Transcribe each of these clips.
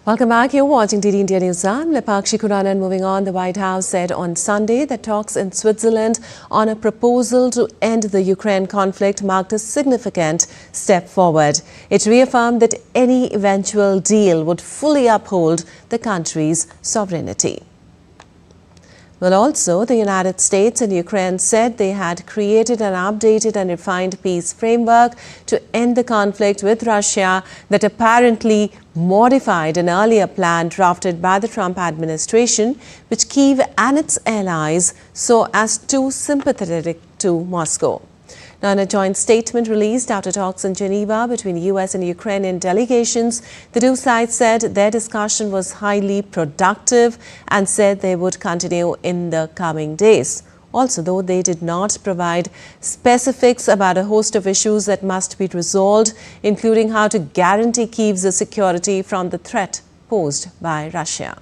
Welcome back. You're watching DD India News. I'm Lepakshi Kuranan. Moving on, the White House said on Sunday that talks in Switzerland on a proposal to end the Ukraine conflict marked a significant step forward. It reaffirmed that any eventual deal would fully uphold the country's sovereignty. Well, also, the United States and Ukraine said they had created an updated and refined peace framework to end the conflict with Russia that apparently modified an earlier plan drafted by the Trump administration, which Kyiv and its allies saw as too sympathetic to Moscow. Now, in a joint statement released after talks in Geneva between US and Ukrainian delegations, the two sides said their discussion was highly productive and said they would continue in the coming days. Also, though, they did not provide specifics about a host of issues that must be resolved, including how to guarantee Kyiv's security from the threat posed by Russia.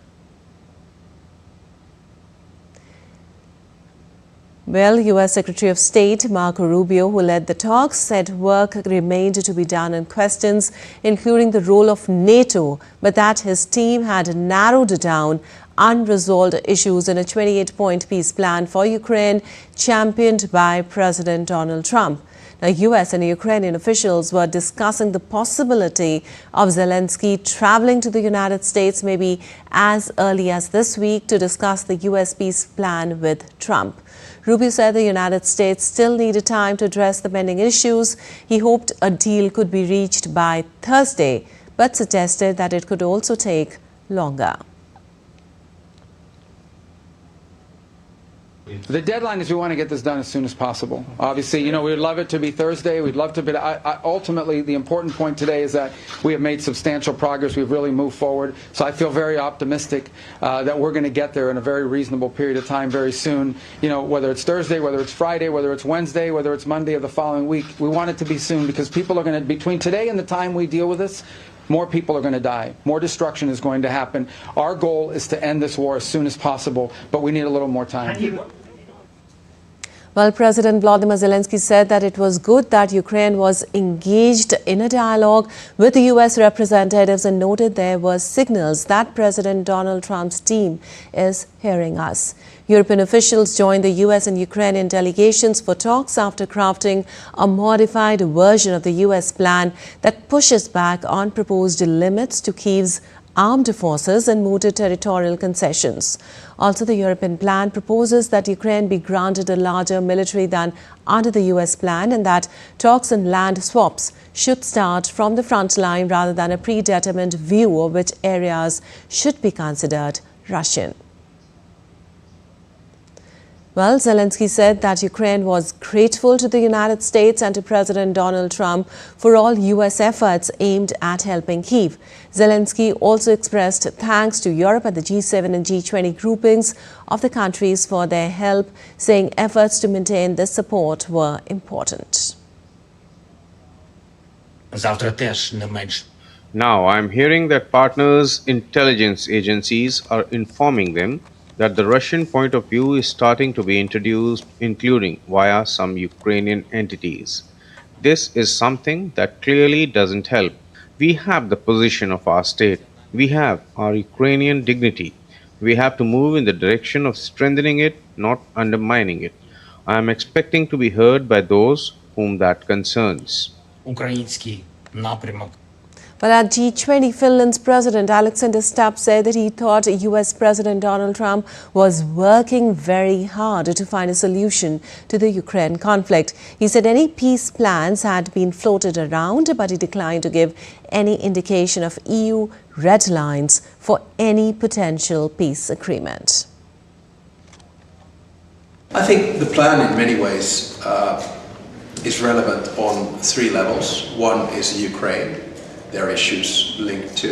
Well, U.S. Secretary of State Marco Rubio, who led the talks, said work remained to be done on questions including the role of NATO, but that his team had narrowed down unresolved issues in a 28-point peace plan for Ukraine championed by President Donald Trump. Now, U.S. and Ukrainian officials were discussing the possibility of Zelenskyy traveling to the United States maybe as early as this week to discuss the U.S. peace plan with Trump. Rubio said the United States still needed time to address the pending issues. He hoped a deal could be reached by Thursday, but suggested that it could also take longer. The deadline is we want to get this done as soon as possible. Obviously, you know, we'd love it to be Thursday. We'd love to be. Ultimately, the important point today is that we have made substantial progress. We've really moved forward. So I feel very optimistic that we're going to get there in a very reasonable period of time very soon. You know, whether it's Thursday, whether it's Friday, whether it's Wednesday, whether it's Monday of the following week, we want it to be soon because people are going to, between today and the time we deal with this, more people are going to die. More destruction is going to happen. Our goal is to end this war as soon as possible, but we need a little more time. Well, President Volodymyr Zelenskyy said that it was good that Ukraine was engaged in a dialogue with the U.S. representatives and noted there were signals that President Donald Trump's team is hearing us. European officials joined the U.S. and Ukrainian delegations for talks after crafting a modified version of the U.S. plan that pushes back on proposed limits to Kyiv's armed forces and mooted territorial concessions. Also, the European plan proposes that Ukraine be granted a larger military than under the US plan and that talks and land swaps should start from the front line rather than a predetermined view of which areas should be considered Russian. Well, Zelenskyy said that Ukraine was grateful to the United States and to President Donald Trump for all U.S. efforts aimed at helping Kyiv. Zelenskyy also expressed thanks to Europe and the G7 and G20 groupings of the countries for their help, saying efforts to maintain this support were important. Now, I am hearing that partners' intelligence agencies are informing them that the Russian point of view is starting to be introduced, including via some Ukrainian entities. This is something that clearly doesn't help. We have the position of our state. We have our Ukrainian dignity. We have to move in the direction of strengthening it, not undermining it. I am expecting to be heard by those whom that concerns. But at G20, Finland's President Alexander Stubb said that he thought US President Donald Trump was working very hard to find a solution to the Ukraine conflict. He said any peace plans had been floated around, but he declined to give any indication of EU red lines for any potential peace agreement. I think the plan in many ways is relevant on three levels. One is Ukraine. There are issues linked to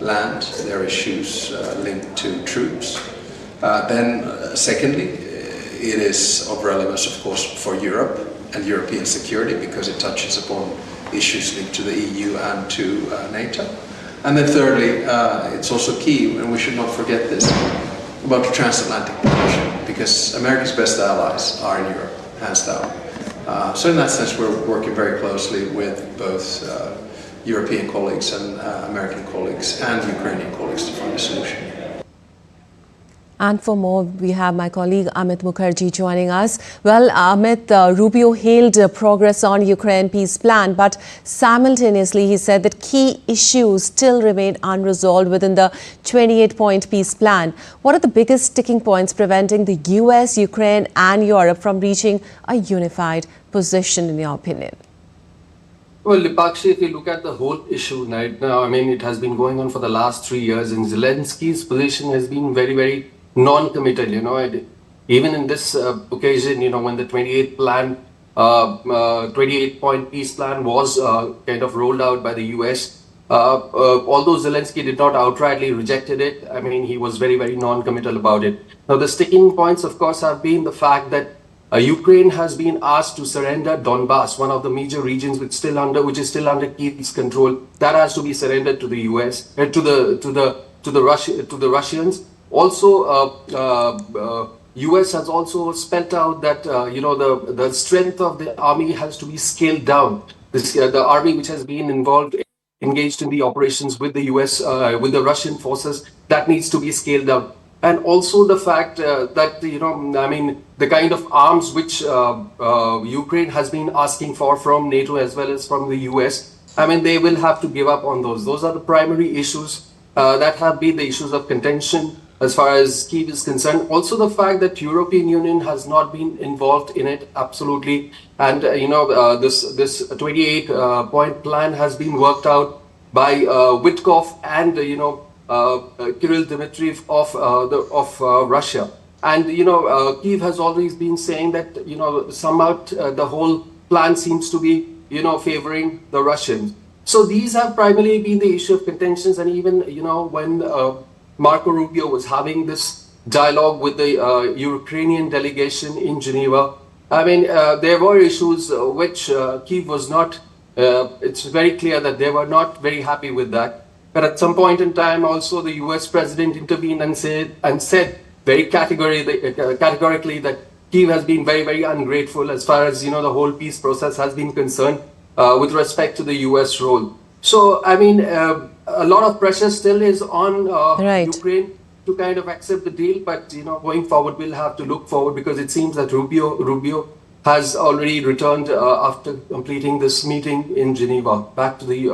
land, there are issues linked to troops. Secondly, it is of relevance, of course, for Europe and European security because it touches upon issues linked to the EU and to NATO. And then thirdly, it's also key, and we should not forget this, about the transatlantic partnership because America's best allies are in Europe, hands down. So in that sense, we're working very closely with both European colleagues and American colleagues and Ukrainian colleagues to find a solution. And for more, we have my colleague Amit Mukherjee joining us. Well, Amit, Rubio hailed progress on Ukraine peace plan, but simultaneously he said that key issues still remain unresolved within the 28-point peace plan. What are the biggest sticking points preventing the US, Ukraine and Europe from reaching a unified position, in your opinion? Well, Lipakshi, if you look at the whole issue right now, I mean, it has been going on for the last 3 years, and Zelensky's position has been very, very non-committal, even in this occasion, when the 28-point peace plan was kind of rolled out by the US, although Zelenskyy did not outrightly rejected it, I mean, he was very, very non-committal about it. Now, the sticking points, of course, have been the fact that Ukraine has been asked to surrender Donbass, one of the major regions which is still under Kyiv's control. That has to be surrendered to the US, to the Russians. Also, US has also spelled out that the strength of the army has to be scaled down. The army which has been engaged in the operations with the US, with the Russian forces, that needs to be scaled down. And also the fact that, the kind of arms which Ukraine has been asking for from NATO as well as from the US, they will have to give up on those. Those are the primary issues that have been the issues of contention as far as Kyiv is concerned. Also the fact that European Union has not been involved in it, absolutely. And, this 28-point plan has been worked out by Witkoff and, Kirill Dmitriev of Russia. And, Kyiv has always been saying that, somehow the whole plan seems to be, favoring the Russians. So these have primarily been the issue of contentions. And even, when Marco Rubio was having this dialogue with the Ukrainian delegation in Geneva, there were issues which Kyiv was not, it's very clear that they were not very happy with that. But at some point in time, also the US president intervened and said very categorically that Kyiv has been very, very ungrateful as far as, the whole peace process has been concerned with respect to the US role. So, a lot of pressure still is on Ukraine to kind of accept the deal. But, going forward, we'll have to look forward because it seems that Rubio has already returned after completing this meeting in Geneva back to the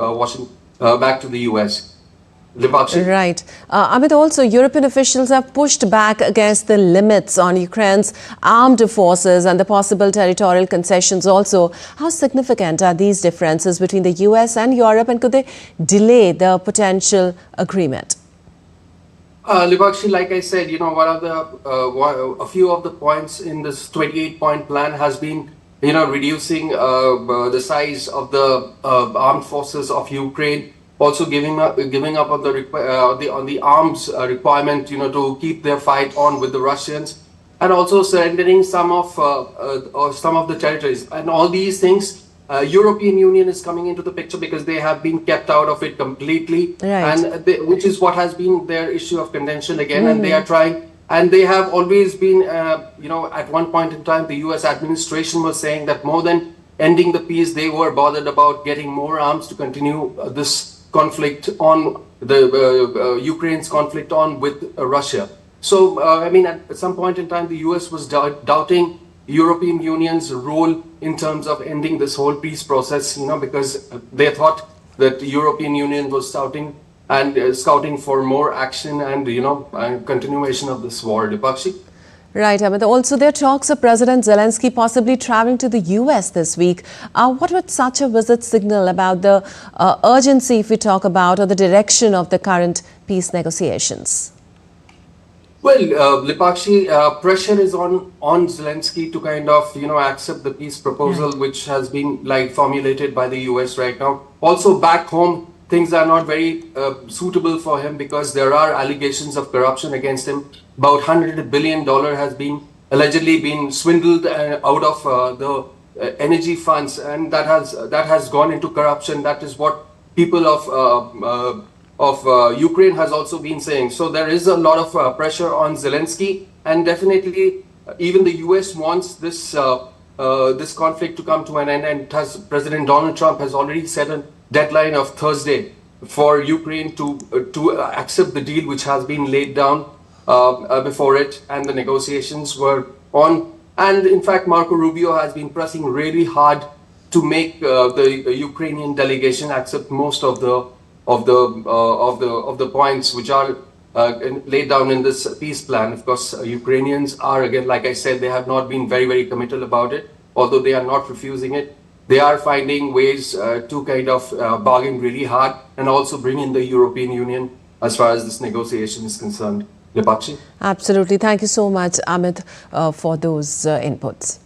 back to the US. Right. Amit, also European officials have pushed back against the limits on Ukraine's armed forces and the possible territorial concessions also. How significant are these differences between the US and Europe, and could they delay the potential agreement? Lipakshi, like I said, one of the a few of the points in this 28-point plan has been reducing the size of the armed forces of Ukraine, also giving up on the arms requirement, to keep their fight on with the Russians, and also surrendering some of the territories. And all these things, European Union is coming into the picture because they have been kept out of it completely, and which is what has been their issue of contention again. And they are trying. And they have always been, at one point in time, the US administration was saying that more than ending the peace, they were bothered about getting more arms to continue this conflict on Ukraine's conflict on with Russia. So, at some point in time, the US was doubting European Union's role in terms of ending this whole peace process, because they thought that the European Union was scouting for more action and, continuation of this war. Lipakshi? Right, Amit. Also, there are talks of President Zelenskyy possibly traveling to the US this week. What would such a visit signal about the urgency, if we talk about, or the direction of the current peace negotiations? Well, Lipakshi, pressure is on Zelenskyy to kind of, accept the peace proposal, which has been formulated by the US right now. Also, back home, things are not very suitable for him because there are allegations of corruption against him. About $100 billion has been allegedly been swindled out of the energy funds, and that has gone into corruption. That is what people of Ukraine has also been saying. So there is a lot of pressure on Zelenskyy, and definitely even the US wants this conflict to come to an end. And President Donald Trump has already said deadline of Thursday for Ukraine to accept the deal which has been laid down before it, and the negotiations were on. And in fact, Marco Rubio has been pressing really hard to make the Ukrainian delegation accept most of the points which are laid down in this peace plan. Of course, Ukrainians are, again, like I said, they have not been very committal about it, although they are not refusing it. They are finding ways to kind of bargain really hard and also bring in the European Union as far as this negotiation is concerned. Lepakshi? Absolutely. Thank you so much, Amit, for those inputs.